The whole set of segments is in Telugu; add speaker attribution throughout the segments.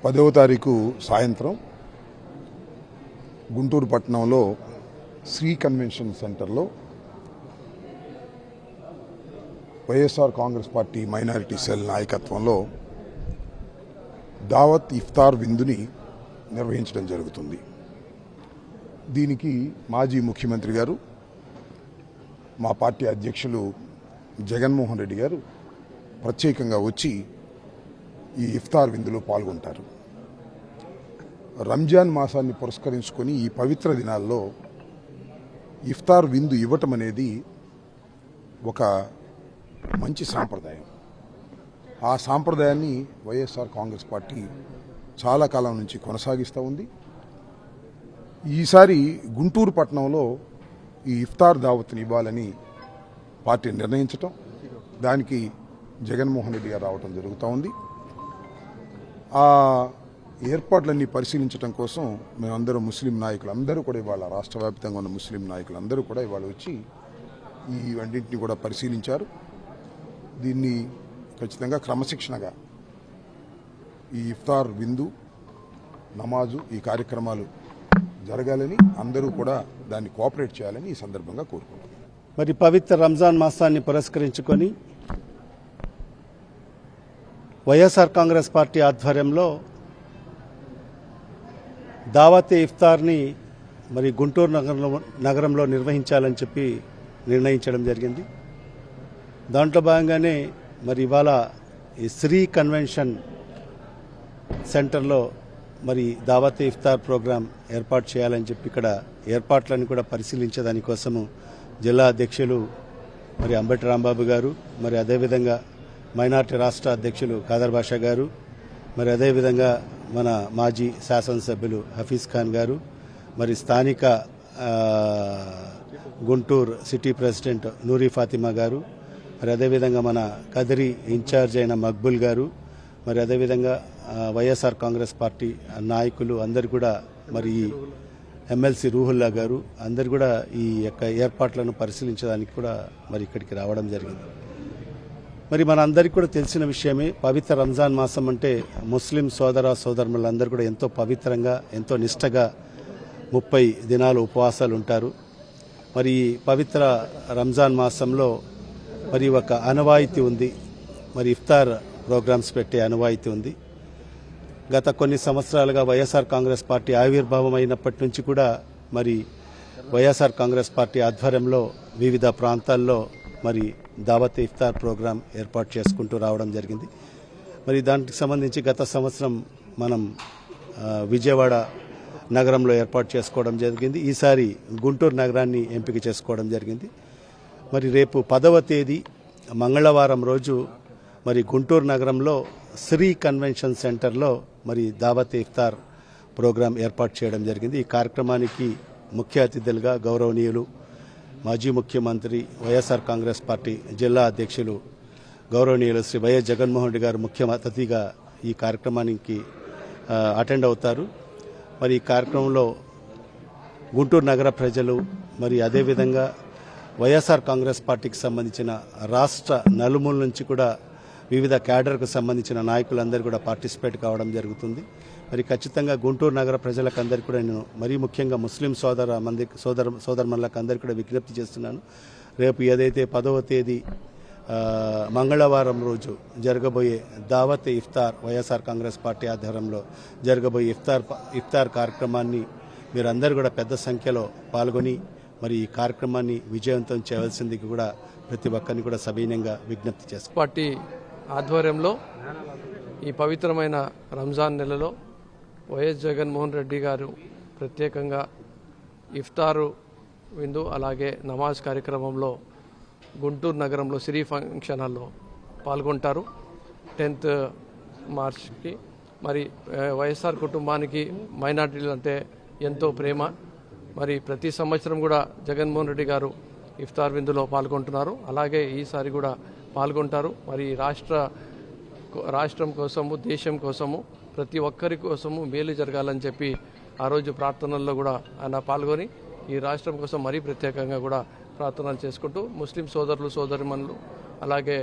Speaker 1: 10వ తారీఖు సాయంత్రం గుంటూరు పట్టణంలో శ్రీ కన్వెన్షన్ సెంటర్లో YSR Congress party minority cell నాయకత్వంలో దావత్ ఇఫ్తార్ విందుని నిర్వహించడం జరుగుతుంది. దీనికి మాజీ ముఖ్యమంత్రి గారు, మా పార్టీ అధ్యక్షులు జగన్మోహన్ రెడ్డి గారు ప్రత్యేకంగా వచ్చి ఈ ఇఫ్తార్ విందులో పాల్గొంటారు. రంజాన్ మాసాన్ని పురస్కరించుకొని ఈ పవిత్ర దినాల్లో ఇఫ్తార్ విందు ఇవ్వటం అనేది ఒక మంచి సాంప్రదాయం. ఆ సాంప్రదాయాన్ని వైఎస్ఆర్ కాంగ్రెస్ పార్టీ చాలా కాలం నుంచి కొనసాగిస్తూ ఉంది. ఈసారి గుంటూరు పట్టణంలో ఈ ఇఫ్తార్ దావత్ని ఇవ్వాలని పార్టీ నిర్ణయించటం, దానికి జగన్మోహన్ రెడ్డి గారు రావటం జరుగుతూ ఉంది. ఆ ఏర్పాట్లన్నీ పరిశీలించడం కోసం మేమందరం ముస్లిం నాయకులు అందరూ కూడా ఇవాళ రాష్ట్ర వ్యాప్తంగా ఉన్న ముస్లిం నాయకులు అందరూ కూడా ఇవాళ వచ్చి ఈ రెండింటిని కూడా పరిశీలించారు. దీన్ని ఖచ్చితంగా క్రమశిక్షణగా ఈ ఇఫ్తార్ విందు, నమాజు, ఈ కార్యక్రమాలు జరగాలని అందరూ కూడా దాన్ని కోఆపరేట్ చేయాలని ఈ సందర్భంగా కోరుకుంటున్నాం.
Speaker 2: మరి పవిత్ర రంజాన్ మాసాన్ని పురస్కరించుకొని వైఎస్ఆర్ కాంగ్రెస్ పార్టీ ఆధ్వర్యంలో దావతే ఇఫ్తార్ని మరి గుంటూరు నగరంలో నిర్వహించాలని చెప్పి నిర్ణయించడం జరిగింది. దాంట్లో భాగంగానే మరి ఇవాళ ఈ శ్రీ కన్వెన్షన్ సెంటర్లో మరి దావతే ఇఫ్తార్ ప్రోగ్రాం ఏర్పాటు చేయాలని చెప్పి ఇక్కడ ఏర్పాట్లను కూడా పరిశీలించేదానికోసము జిల్లా అధ్యక్షులు మరి అంబటి రాంబాబు గారు, మరి అదేవిధంగా మైనార్టీ రాష్ట్ర అధ్యక్షులు ఖాదర్ బాషా గారు, మరి అదేవిధంగా మన మాజీ శాసనసభ్యులు హఫీజ్ ఖాన్ గారు, మరి స్థానిక గుంటూరు సిటీ ప్రెసిడెంట్ నూరి ఫాతిమా గారు, మరి అదేవిధంగా మన కదిరి ఇన్ఛార్జ్ అయిన మక్బుల్ గారు, మరి అదేవిధంగా వైఎస్ఆర్ కాంగ్రెస్ పార్టీ నాయకులు అందరు కూడా, మరి ఎమ్మెల్సీ రూహుల్లా గారు అందరు కూడా ఈ యొక్క ఏర్పాట్లను పరిశీలించడానికి కూడా మరి ఇక్కడికి రావడం జరిగింది. మరి మనందరికీ కూడా తెలిసిన విషయమే, పవిత్ర రంజాన్ మాసం అంటే ముస్లిం సోదర సోదరులందరూ కూడా ఎంతో పవిత్రంగా, ఎంతో నిష్టగా 30 దినాలు ఉపవాసాలు ఉంటారు. మరి ఈ పవిత్ర రంజాన్ మాసంలో మరి ఒక ఆనవాయితీ ఉంది, మరి ఇఫ్తార్ ప్రోగ్రామ్స్ పెట్టే ఆనవాయితీ ఉంది. గత కొన్ని సంవత్సరాలుగా వైఎస్ఆర్ కాంగ్రెస్ పార్టీ ఆవిర్భావం అయినప్పటి నుంచి కూడా మరి వైఎస్ఆర్ కాంగ్రెస్ పార్టీ ఆధ్వర్యంలో వివిధ ప్రాంతాల్లో మరి దావత్ ఇఫ్తార్ ప్రోగ్రాం ఏర్పాటు చేసుకుంటూ రావడం జరిగింది. మరి దానికి సంబంధించి గత సంవత్సరం మనం విజయవాడ నగరంలో ఏర్పాటు చేసుకోవడం జరిగింది. ఈసారి గుంటూరు నగరాన్ని ఎంపిక చేసుకోవడం జరిగింది. మరి రేపు 10వ తేదీ మంగళవారం రోజు మరి గుంటూరు నగరంలో శ్రీ కన్వెన్షన్ సెంటర్లో మరి దావత్ ఇఫ్తార్ ప్రోగ్రాం ఏర్పాటు చేయడం జరిగింది. ఈ కార్యక్రమానికి ముఖ్య అతిథులుగా గౌరవనీయులు మాజీ ముఖ్యమంత్రి, వైఎస్ఆర్ కాంగ్రెస్ పార్టీ జిల్లా అధ్యక్షులు గౌరవనీయులు శ్రీ వైఎస్ జగన్మోహన్ రెడ్డి గారు ముఖ్య అతిథిగా ఈ కార్యక్రమానికి అటెండ్ అవుతారు. మరి ఈ కార్యక్రమంలో గుంటూరు నగర ప్రజలు, మరి అదేవిధంగా వైఎస్ఆర్ కాంగ్రెస్ పార్టీకి సంబంధించిన రాష్ట్ర నలుమూల నుంచి కూడా వివిధ క్యాడర్కు సంబంధించిన నాయకులందరూ కూడా పార్టిసిపేట్ కావడం జరుగుతుంది. మరి ఖచ్చితంగా గుంటూరు నగర ప్రజలకు అందరికీ కూడా నేను మరీ ముఖ్యంగా ముస్లిం సోదరులకు అందరికీ కూడా విజ్ఞప్తి చేస్తున్నాను. రేపు ఏదైతే 10వ తేదీ మంగళవారం రోజు జరగబోయే దావత్ ఇఫ్తార్, వైఎస్ఆర్ కాంగ్రెస్ పార్టీ ఆధ్వర్యంలో జరగబోయే ఇఫ్తార్ కార్యక్రమాన్ని మీరందరూ కూడా పెద్ద సంఖ్యలో పాల్గొని మరి ఈ కార్యక్రమాన్ని విజయవంతం చేయవలసింది కూడా ప్రతి ఒక్కరిని కూడా సవినయంగా విజ్ఞప్తి చేస్తారు.
Speaker 3: పార్టీ ఆధ్వర్యంలో ఈ పవిత్రమైన రంజాన్ నెలలో వైఎస్ జగన్మోహన్ రెడ్డి గారు ప్రత్యేకంగా ఇఫ్తారు విందు, అలాగే నమాజ్ కార్యక్రమంలో గుంటూరు నగరంలో శ్రీ ఫంక్షన్ హాల్లో పాల్గొంటారు. 10th మార్చ్కి మరి వైఎస్ఆర్ కుటుంబానికి మైనార్టీలు అంటే ఎంతో ప్రేమ. మరి ప్రతి సంవత్సరం కూడా జగన్మోహన్ రెడ్డి గారు ఇఫ్తార్ విందులో పాల్గొంటున్నారు, అలాగే ఈసారి కూడా పాల్గొంటారు. మరి రాష్ట్రం కోసము, దేశం కోసము, ప్రతి ఒక్కరి కోసము మేలు జరగాలని చెప్పి ఆ రోజు ప్రార్థనల్లో కూడా ఆయన పాల్గొని ఈ రాష్ట్రం కోసం మరీ ప్రత్యేకంగా కూడా ప్రార్థనలు చేసుకుంటూ ముస్లిం సోదరులు సోదరిమణులు అలాగే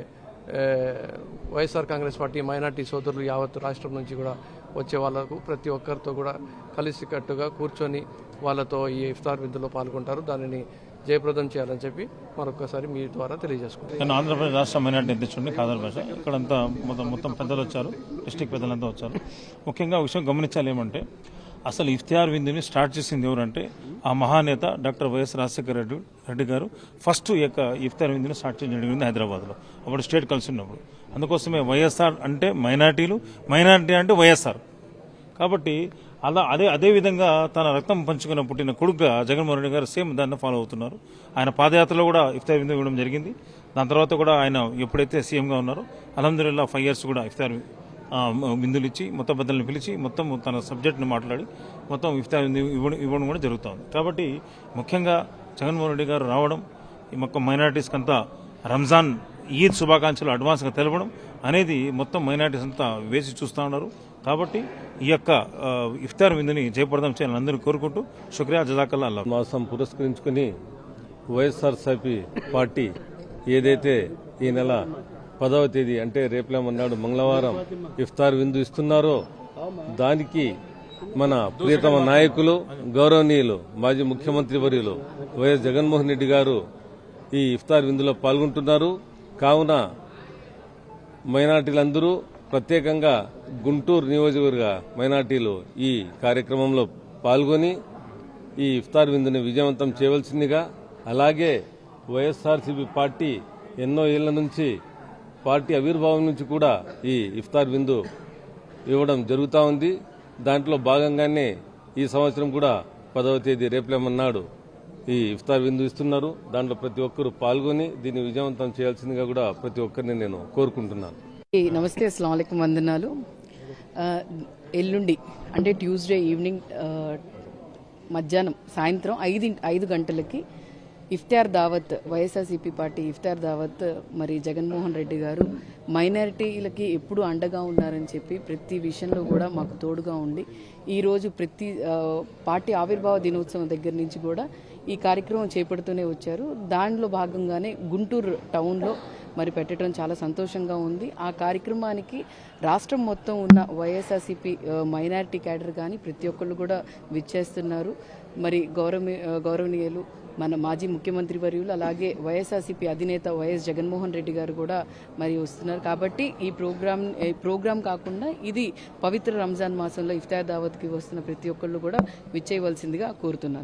Speaker 3: వైఎస్ఆర్ కాంగ్రెస్ పార్టీ మైనార్టీ సోదరులు యావత్ రాష్ట్రం నుంచి కూడా వచ్చే వాళ్ళకు ప్రతి ఒక్కరితో కూడా కలిసికట్టుగా కూర్చొని వాళ్ళతో ఈ ఇఫ్తార్ విందులో పాల్గొంటారు. దానిని జయప్రదం చేయాలని చెప్పి మరొకసారి మీ ద్వారా తెలియజేసుకుంటాను.
Speaker 4: నేను ఆంధ్రప్రదేశ్ రాష్ట్ర మైనార్టీ అధ్యక్షుడిని కాదర్ భాష. ఇక్కడంతా మొత్తం పెద్దలు వచ్చారు, డిస్టిక్ పెద్దలంతా వచ్చారు. ముఖ్యంగా విషయం గమనించాలి ఏమంటే, అసలు ఇఫ్తియార్ విందుని స్టార్ట్ చేసింది ఎవరంటే ఆ మహానేత డాక్టర్ వైఎస్ రాజశేఖర రెడ్డి గారు ఫస్ట్ ఈ యొక్క ఇఫ్తియార్ విందుని స్టార్ట్ చేయడం జరిగింది హైదరాబాద్లో. అప్పుడు స్టేట్ కలిసి ఉన్నప్పుడు. అందుకోసమే వైఎస్ఆర్ అంటే మైనార్టీలు, మైనార్టీ అంటే వైఎస్ఆర్. కాబట్టి అదే విధంగా తన రక్తం పంచుకున్న పుట్టిన కొడుకుగా జగన్మోహన్ రెడ్డి గారు సేమ్ దాన్ని ఫాలో అవుతున్నారు. ఆయన పాదయాత్రలో కూడా ఇఫ్తార్ విందు ఇవ్వడం జరిగింది. దాని తర్వాత కూడా ఆయన ఎప్పుడైతే సీఎంగా ఉన్నారో అల్హమ్దులిల్లాహ్ 5 years కూడా ఇఫ్తార్ విందులు ఇచ్చి మొత్తం పెద్దలను పిలిచి మొత్తం తన సబ్జెక్ట్ని మాట్లాడి మొత్తం ఇఫ్తార్ విందు ఇవ్వడం కూడా జరుగుతుంది. కాబట్టి ముఖ్యంగా జగన్మోహన్ రెడ్డి గారు రావడం ఈ మొత్తం మైనారిటీస్కి అంతా రంజాన్ ఈద్ శుభాకాంక్షలు అడ్వాన్స్గా తెలపడం అనేది మొత్తం మైనారిటీస్ అంతా వేసి చూస్తూ ఉన్నారు. కాబట్టి ఈ యొక్క ఇఫ్తార్ విందుని జయప్రదం చేయాలని అందరూ కోరుకుంటూ శుక్రియా జజాకల్లా అల్లాహ్.
Speaker 5: మాసం పురస్కరించుకుని వైఎస్ఆర్సీపీ పార్టీ ఏదైతే ఈ నెల 10వ తేదీ అంటే రేపులేమన్నాడు మంగళవారం ఇఫ్తార్ విందు ఇస్తున్నారో దానికి మన ప్రియతమ నాయకులు గౌరవనీయులు మాజీ ముఖ్యమంత్రి వర్యులు వైఎస్ జగన్మోహన్ రెడ్డి గారు ఈ ఇఫ్తార్ విందులో పాల్గొంటున్నారు. కావున మైనార్టీలందరూ ప్రత్యేకంగా గుంటూరు నియోజకవర్గ మైనార్టీలు ఈ కార్యక్రమంలో పాల్గొని ఈ ఇఫ్తార్ విందుని విజయవంతం చేయవలసిందిగా, అలాగే వైఎస్ఆర్సీపీ పార్టీ ఎన్నో ఏళ్ల నుంచి పార్టీ ఆవిర్భావం నుంచి కూడా ఈ ఇఫ్తార్ విందు ఇవ్వడం జరుగుతూ ఉంది. దాంట్లో భాగంగానే ఈ సంవత్సరం కూడా 10వ తేదీ రేపులేమన్నాడు ఈ ఇఫ్తార్ విందు ఇస్తున్నారు. దాంట్లో ప్రతి ఒక్కరూ పాల్గొని దీన్ని విజయవంతం చేయాల్సిందిగా కూడా ప్రతి ఒక్కరిని నేను కోరుకుంటున్నాను.
Speaker 6: నమస్తే, అస్సలం వాలేకుం, వందనాలు. ఎల్లుండి అంటే ట్యూస్డే ఈవినింగ్ మధ్యాహ్నం సాయంత్రం 5 గంటలకి ఇఫ్తార్ దావత్, వైఎస్ఆర్సీపీ పార్టీ ఇఫ్తార్ దావత్ మరి జగన్మోహన్ రెడ్డి గారు మైనారిటీలకి ఎప్పుడు అండగా ఉన్నారని చెప్పి ప్రతి విషయంలో కూడా మాకు తోడుగా ఉండి ఈరోజు ప్రతి పార్టీ ఆవిర్భావ దినోత్సవం దగ్గర నుంచి కూడా ఈ కార్యక్రమం చేపడుతూనే వచ్చారు. దానిలో భాగంగానే గుంటూరు టౌన్లో మరి పెట్టడం చాలా సంతోషంగా ఉంది. ఆ కార్యక్రమానికి రాష్ట్రం మొత్తం ఉన్న వైఎస్ఆర్సీపీ మైనారిటీ క్యాడర్ కానీ ప్రతి ఒక్కళ్ళు కూడా విచ్చేస్తున్నారు. మరి గౌరవనీయులు మన మాజీ ముఖ్యమంత్రి వర్యులు అలాగే వైఎస్ఆర్సీపీ అధినేత వైఎస్ జగన్మోహన్ రెడ్డి గారు కూడా మరి వస్తున్నారు. కాబట్టి ఈ ప్రోగ్రాం కాకుండా ఇది పవిత్ర రంజాన్ మాసంలో ఇఫ్తార్ దావత్కి వస్తున్న ప్రతి ఒక్కళ్ళు కూడా విచ్చేయవలసిందిగా కోరుతున్నాను.